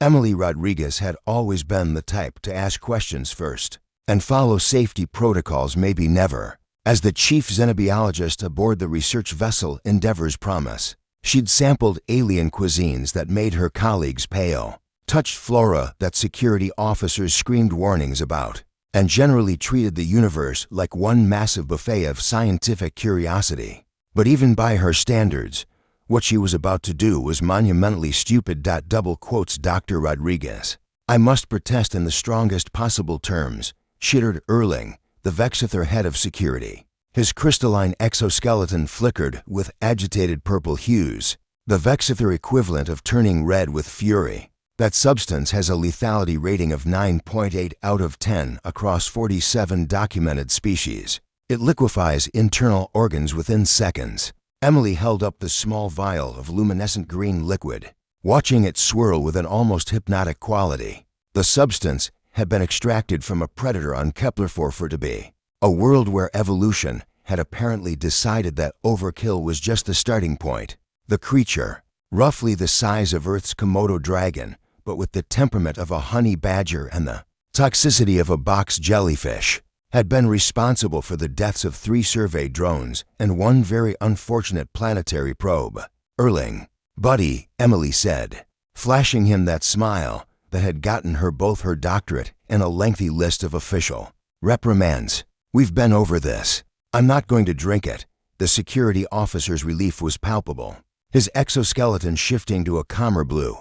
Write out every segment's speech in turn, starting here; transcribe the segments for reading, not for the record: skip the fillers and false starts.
Emily Rodriguez had always been the type to ask questions first and follow safety protocols, maybe never. As the chief xenobiologist aboard the research vessel Endeavor's Promise, she'd sampled alien cuisines that made her colleagues pale, touched flora that security officers screamed warnings about, and generally treated the universe like one massive buffet of scientific curiosity. But even by her standards, what she was about to do was monumentally stupid. Dr. Rodriguez, I must protest in the strongest possible terms, chittered Erling, the Vexither head of security. His crystalline exoskeleton flickered with agitated purple hues, the Vexither equivalent of turning red with fury. That substance has a lethality rating of 9.8 out of 10 across 47 documented species. It liquefies internal organs within seconds. Emily held up the small vial of luminescent green liquid, watching it swirl with an almost hypnotic quality. The substance had been extracted from a predator on Kepler-4 to be a world where evolution had apparently decided that overkill was just the starting point. The creature, roughly the size of Earth's Komodo dragon, but with the temperament of a honey badger and the toxicity of a box jellyfish, had been responsible for the deaths of 3 survey drones and 1 very unfortunate planetary probe. Erling, buddy, Emily said, flashing him that smile that had gotten her both her doctorate and a lengthy list of official reprimands. We've been over this. I'm not going to drink it. The security officer's relief was palpable, his exoskeleton shifting to a calmer blue.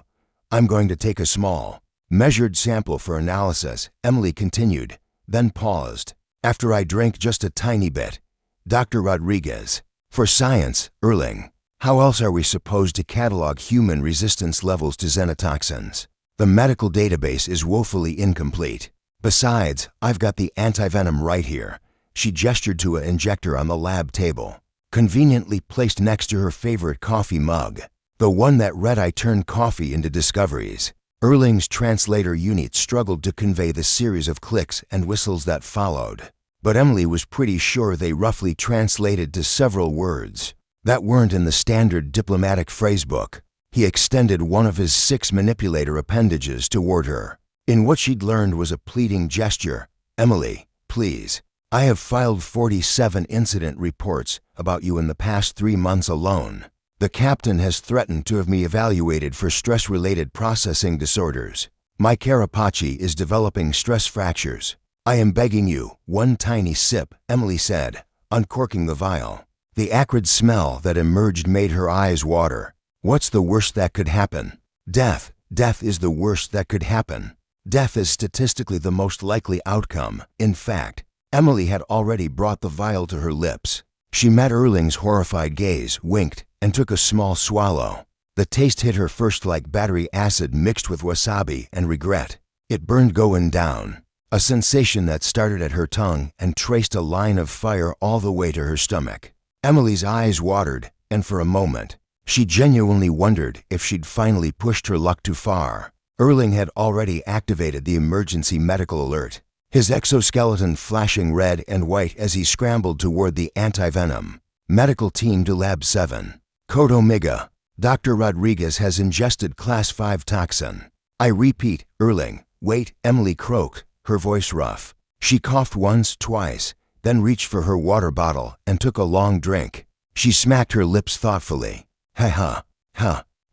I'm going to take a small, measured sample for analysis, Emily continued, then paused. After I drink just a tiny bit. Dr. Rodriguez, for science, Erling. How else are we supposed to catalog human resistance levels to xenotoxins? The medical database is woefully incomplete. Besides, I've got the antivenom right here. She gestured to an injector on the lab table, conveniently placed next to her favorite coffee mug, the one that read I turned coffee into discoveries. Erling's translator unit struggled to convey the series of clicks and whistles that followed, but Emily was pretty sure they roughly translated to several words that weren't in the standard diplomatic phrasebook. He extended one of his 6 manipulator appendages toward her. In what she'd learned was a pleading gesture. Emily, please. I have filed 47 incident reports about you in the past 3 months alone. The captain has threatened to have me evaluated for stress-related processing disorders. My carapace is developing stress fractures. I am begging you, 1 tiny sip, Emily said, uncorking the vial. The acrid smell that emerged made her eyes water. What's the worst that could happen? Death. Death is the worst that could happen. Death is statistically the most likely outcome. In fact, Emily had already brought the vial to her lips. She met Erling's horrified gaze, winked, and took a small swallow. The taste hit her first like battery acid mixed with wasabi and regret. It burned going down, a sensation that started at her tongue and traced a line of fire all the way to her stomach. Emily's eyes watered, and for a moment, she genuinely wondered if she'd finally pushed her luck too far. Erling had already activated the emergency medical alert, his exoskeleton flashing red and white as he scrambled toward the antivenom. Medical team to Lab 7. Code Omega. Dr. Rodriguez has ingested Class 5 toxin. I repeat, Erling. Wait, Emily croaked, her voice rough. She coughed once, twice, then reached for her water bottle and took a long drink. She smacked her lips thoughtfully. Ha.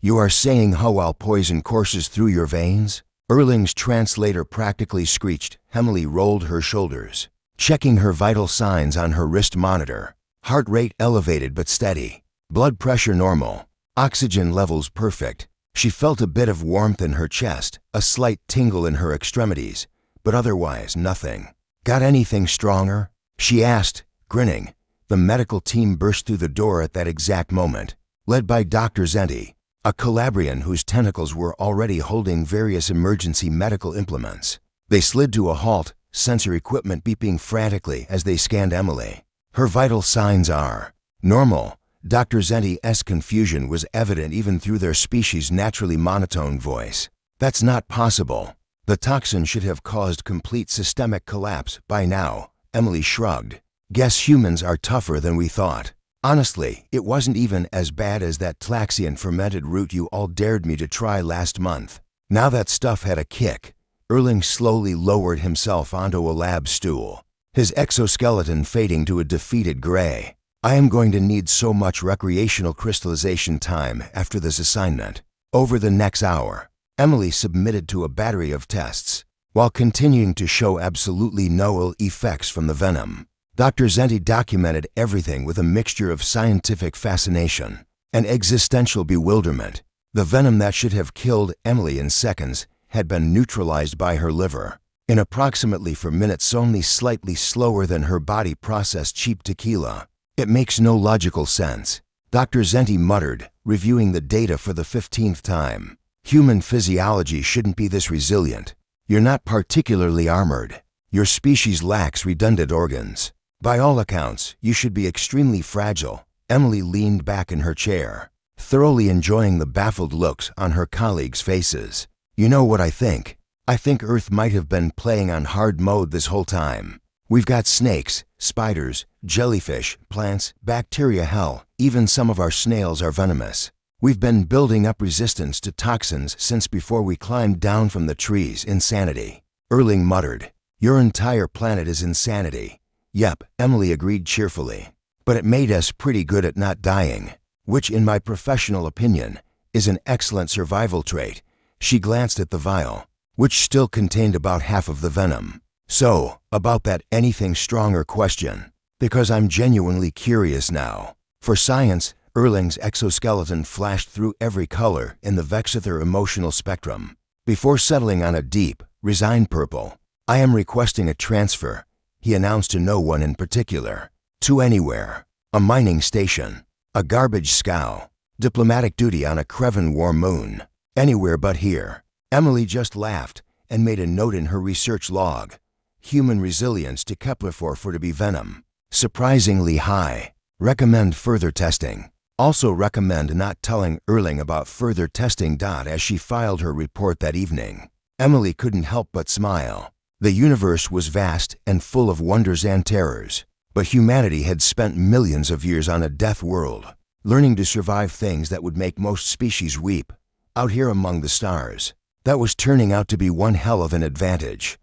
You are saying how while poison courses through your veins? Erling's translator practically screeched. Emily rolled her shoulders, checking her vital signs on her wrist monitor. Heart rate elevated but steady. Blood pressure normal. Oxygen levels perfect. She felt a bit of warmth in her chest, a slight tingle in her extremities, but otherwise nothing. Got anything stronger? She asked, grinning. The medical team burst through the door at that exact moment, led by Dr. Zenti, a Calabrian whose tentacles were already holding various emergency medical implements. They slid to a halt, sensor equipment beeping frantically as they scanned Emily. Her vital signs are normal. Dr. Zenti's confusion was evident even through their species' naturally monotone voice. That's not possible. The toxin should have caused complete systemic collapse by now, Emily shrugged. Guess humans are tougher than we thought. Honestly, it wasn't even as bad as that Tlaxian fermented root you all dared me to try last month. Now that stuff had a kick. Erling slowly lowered himself onto a lab stool, his exoskeleton fading to a defeated gray. I am going to need so much recreational crystallization time after this assignment. Over the next hour, Emily submitted to a battery of tests, while continuing to show absolutely no ill effects from the venom. Dr. Zenti documented everything with a mixture of scientific fascination and existential bewilderment. The venom that should have killed Emily in seconds had been neutralized by her liver, in approximately 4 minutes, only slightly slower than her body processed cheap tequila. It makes no logical sense, Dr. Zenti muttered, reviewing the data for the 15th time. Human physiology shouldn't be this resilient. You're not particularly armored. Your species lacks redundant organs. By all accounts, you should be extremely fragile. Emily leaned back in her chair, thoroughly enjoying the baffled looks on her colleagues' faces. You know what I think? I think Earth might have been playing on hard mode this whole time. We've got snakes, spiders, jellyfish, plants, bacteria, hell, even some of our snails are venomous. We've been building up resistance to toxins since before we climbed down from the trees. Insanity. Erling muttered. Your entire planet is insanity. Yep, Emily agreed cheerfully. But it made us pretty good at not dying, which in my professional opinion is an excellent survival trait. She glanced at the vial, which still contained about half of the venom. So, about that anything stronger question, because I'm genuinely curious now. For science, Erling's exoskeleton flashed through every color in the Vexither emotional spectrum, before settling on a deep, resigned purple. I am requesting a transfer, he announced to no one in particular. To anywhere. A mining station. A garbage scow. Diplomatic duty on a Kreven war moon. Anywhere but here. Emily just laughed and made a note in her research log. Human resilience to Kepler-4 to be venom. Surprisingly high. Recommend further testing. Also recommend not telling Erling about further testing. As she filed her report that evening, Emily couldn't help but smile. The universe was vast and full of wonders and terrors, but humanity had spent millions of years on a death world, learning to survive things that would make most species weep. Out here among the stars, that was turning out to be one hell of an advantage.